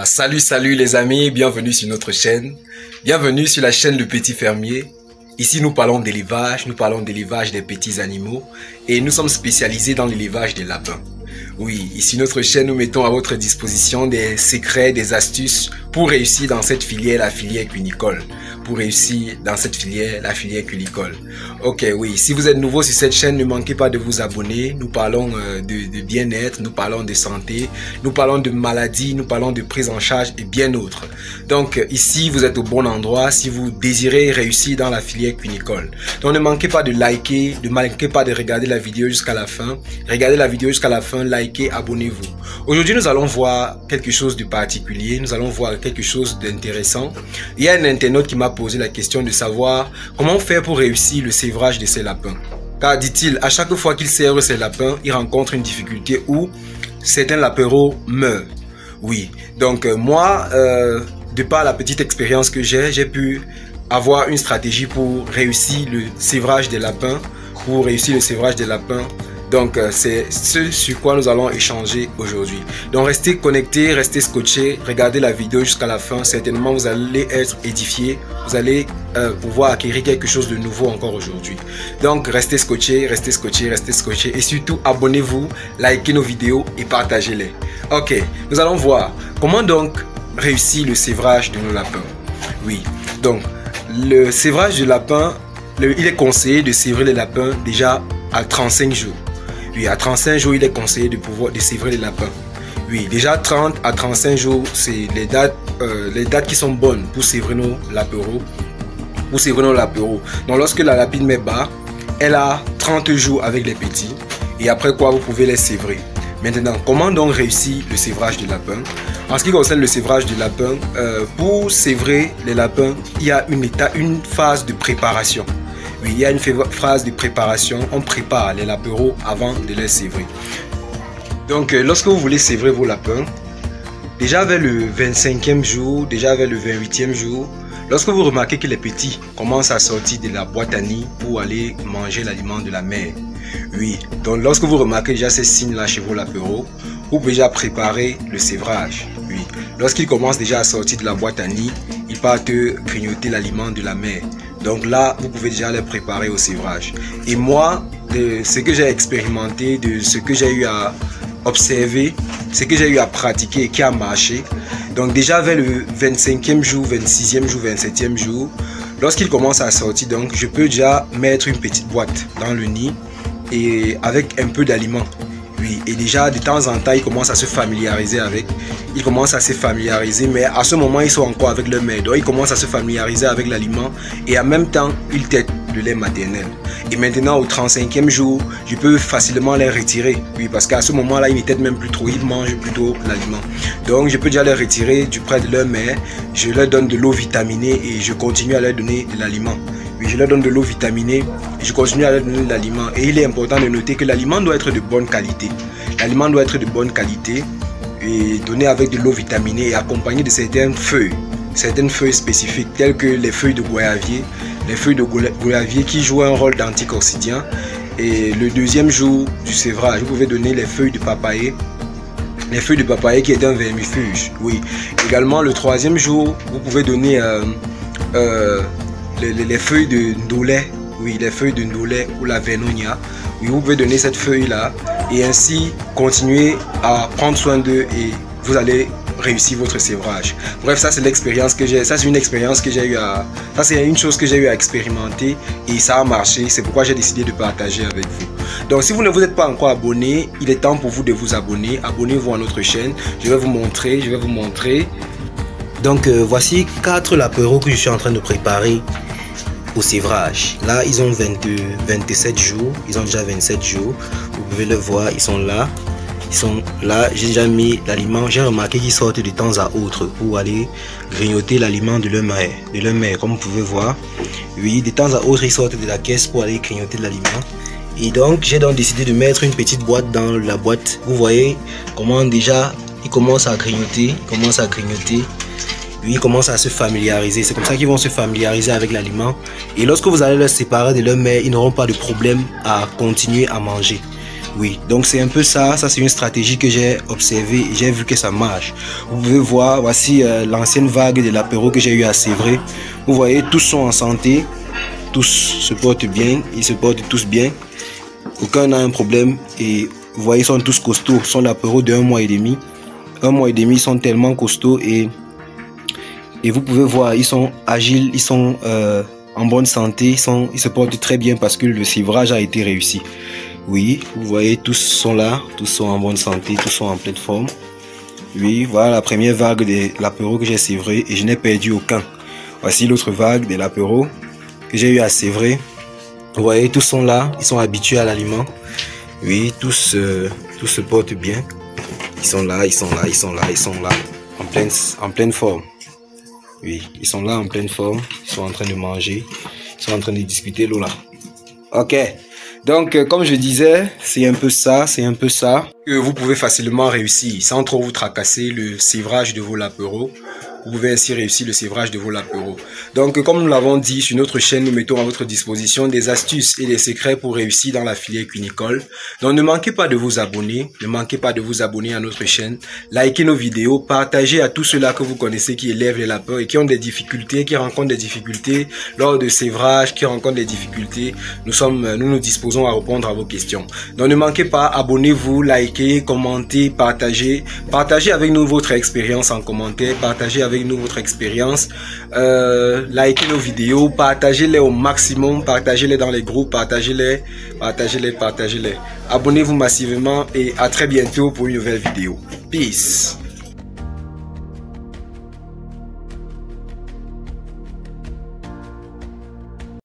Salut les amis, bienvenue sur notre chaîne, bienvenue sur la chaîne Le Petit Fermier. Ici nous parlons d'élevage, des petits animaux et nous sommes spécialisés dans l'élevage des lapins. Oui, ici notre chaîne, nous mettons à votre disposition des secrets, des astuces pour réussir dans cette filière, la filière cunicole. Ok, oui, si vous êtes nouveau sur cette chaîne, ne manquez pas de vous abonner. Nous parlons de bien-être, nous parlons de santé, nous parlons de maladies, nous parlons de prise en charge et bien d'autres. Donc ici, vous êtes au bon endroit si vous désirez réussir dans la filière cunicole. Donc ne manquez pas de liker, ne manquez pas de regarder la vidéo jusqu'à la fin. Regardez la vidéo jusqu'à la fin, likez, abonnez-vous. Aujourd'hui, nous allons voir quelque chose de particulier, nous allons voir quelque chose d'intéressant. Il y a un internaute qui m'a posé la question de savoir comment faire pour réussir le sévrage de ses lapins. Car dit-il, à chaque fois qu'il sèvre ses lapins, il rencontre une difficulté où certains lapins meurent. Oui, donc moi, de par la petite expérience que j'ai pu avoir une stratégie pour réussir le sévrage des lapins, Donc c'est ce sur quoi nous allons échanger aujourd'hui. Donc restez connectés, restez scotchés, regardez la vidéo jusqu'à la fin. Certainement vous allez être édifiés, vous allez pouvoir acquérir quelque chose de nouveau encore aujourd'hui. Donc restez scotchés et surtout abonnez-vous, likez nos vidéos et partagez-les. Ok, nous allons voir comment donc réussir le sévrage de nos lapins. Oui, donc le sévrage du lapin, il est conseillé de sévrer les lapins déjà à 35 jours. Oui, à 35 jours, il est conseillé de sévrer les lapins. Oui, déjà 30 à 35 jours, c'est les dates qui sont bonnes pour sévrer nos lapéraux. Donc lorsque la lapine met bas, elle a 30 jours avec les petits. Et après quoi, vous pouvez les sévrer. Maintenant, comment donc réussir le sévrage du lapin? En ce qui concerne le sévrage du lapin, pour sévrer les lapins, il y a une phase de préparation. Oui, il y a une phase de préparation, on prépare les lapéraux avant de les sévrer. Donc lorsque vous voulez sévrer vos lapins, déjà vers le 25e jour, déjà vers le 28e jour, lorsque vous remarquez que les petits commencent à sortir de la boîte à nid pour aller manger l'aliment de la mère. Oui, donc lorsque vous remarquez déjà ces signes-là chez vos lapéraux, vous pouvez déjà préparer le sévrage. Oui, lorsqu'ils commencent déjà à sortir de la boîte à nid, ils partent grignoter l'aliment de la mère. Donc là, vous pouvez déjà les préparer au sévrage. Et moi, de ce que j'ai expérimenté, de ce que j'ai eu à observer, ce que j'ai eu à pratiquer et qui a marché. Donc déjà vers le 25e jour, 26e jour, 27e jour, lorsqu'ils commencent à sortir, donc je peux déjà mettre une petite boîte dans le nid et avec un peu d'aliments. Oui, et déjà de temps en temps, ils commencent à se familiariser mais à ce moment, ils sont encore avec leur mère. Donc, ils commencent à se familiariser avec l'aliment et en même temps, ils tètent le lait maternel. Et maintenant, au 35e jour, je peux facilement les retirer. Oui, parce qu'à ce moment-là, ils ne tètent même plus trop, ils mangent plutôt l'aliment. Donc, je peux déjà les retirer du près de leur mère. Je leur donne de l'eau vitaminée et je continue à leur donner de l'aliment. Oui, je leur donne de l'eau vitaminée et je continue à leur donner de l'aliment. Et il est important de noter que l'aliment doit être de bonne qualité. L'aliment doit être de bonne qualité et donné avec de l'eau vitaminée et accompagné de certaines feuilles spécifiques telles que les feuilles de goyavier, qui jouent un rôle d'antioxydant. Et le deuxième jour du sévrage, vous pouvez donner les feuilles de papayer. Les feuilles de papayer qui est un vermifuge. Oui. Également, le troisième jour, vous pouvez donner les feuilles de ndolé, oui, les feuilles de ndolé ou la vernonia. Oui, vous pouvez donner cette feuille là et ainsi continuer à prendre soin d'eux et vous allez réussir votre sévrage. Bref, ça c'est l'expérience que j'ai, ça c'est une expérience que j'ai eu ça c'est une chose que j'ai eu à expérimenter et ça a marché. C'est pourquoi j'ai décidé de partager avec vous. Donc si vous ne vous êtes pas encore abonné, il est temps pour vous de vous abonner. Abonnez-vous à notre chaîne. Je vais vous montrer. Donc voici 4 lapéraux que je suis en train de préparer au sévrage. Là, ils ont 27 jours. Ils ont déjà 27 jours. Vous pouvez le voir, ils sont là. J'ai déjà mis l'aliment. J'ai remarqué qu'ils sortent de temps à autre pour aller grignoter l'aliment de leur mère. Comme vous pouvez voir. Oui, de temps à autre, ils sortent de la caisse pour aller grignoter l'aliment. Et donc, j'ai donc décidé de mettre une petite boîte dans la boîte. Vous voyez comment déjà, ils commencent à grignoter. Ils commencent à se familiariser. C'est comme ça qu'ils vont se familiariser avec l'aliment. Et lorsque vous allez les séparer de leur mère, ils n'auront pas de problème à continuer à manger. Oui, donc c'est un peu ça. Ça, c'est une stratégie que j'ai observée et j'ai vu que ça marche. Vous pouvez voir, voici l'ancienne vague de l'apéro que j'ai eu à Sévry. Vous voyez, tous sont en santé. Tous se portent bien. Ils se portent tous bien. Aucun n'a un problème. Et vous voyez, ils sont tous costauds. Ce sont l'apéro de 1 mois et demi. 1 mois et demi, ils sont tellement costauds. Et vous pouvez voir, ils sont agiles. Ils sont en bonne santé. Ils se portent très bien parce que le sévrage a été réussi. Oui, vous voyez, tous sont là, tous sont en bonne santé, tous sont en pleine forme. Oui, voilà la première vague de l'apéro que j'ai sévré et je n'ai perdu aucun. Voici l'autre vague de l'apéro que j'ai eu à sévrer. Vous voyez, tous sont là, ils sont habitués à l'aliment. Oui, tous se portent bien. Ils sont là, ils sont là, ils sont là, ils sont là, en pleine forme. Oui, ils sont là en pleine forme, ils sont en train de manger, ils sont en train de discuter là. Ok. Donc, comme je disais, c'est un peu ça que vous pouvez facilement réussir sans trop vous tracasser le sévrage de vos lapéros. Vous pouvez ainsi réussir le sévrage de vos lapéros. Donc, comme nous l'avons dit, sur notre chaîne, nous mettons à votre disposition des astuces et des secrets pour réussir dans la filière cunicole. Donc, ne manquez pas de vous abonner. Ne manquez pas de vous abonner à notre chaîne. Likez nos vidéos. Partagez à tous ceux-là que vous connaissez qui élèvent les lapins et qui ont des difficultés, qui rencontrent des difficultés lors de sévrage, qui rencontrent des difficultés. Nous nous disposons à répondre à vos questions. Donc, ne manquez pas, abonnez-vous, likez, commentez, partagez. Partagez avec nous votre expérience en commentaire. Partagez avec nous votre expérience, likez nos vidéos, partagez-les au maximum, partagez-les dans les groupes, partagez-les. Abonnez-vous massivement et à très bientôt pour une nouvelle vidéo. Peace.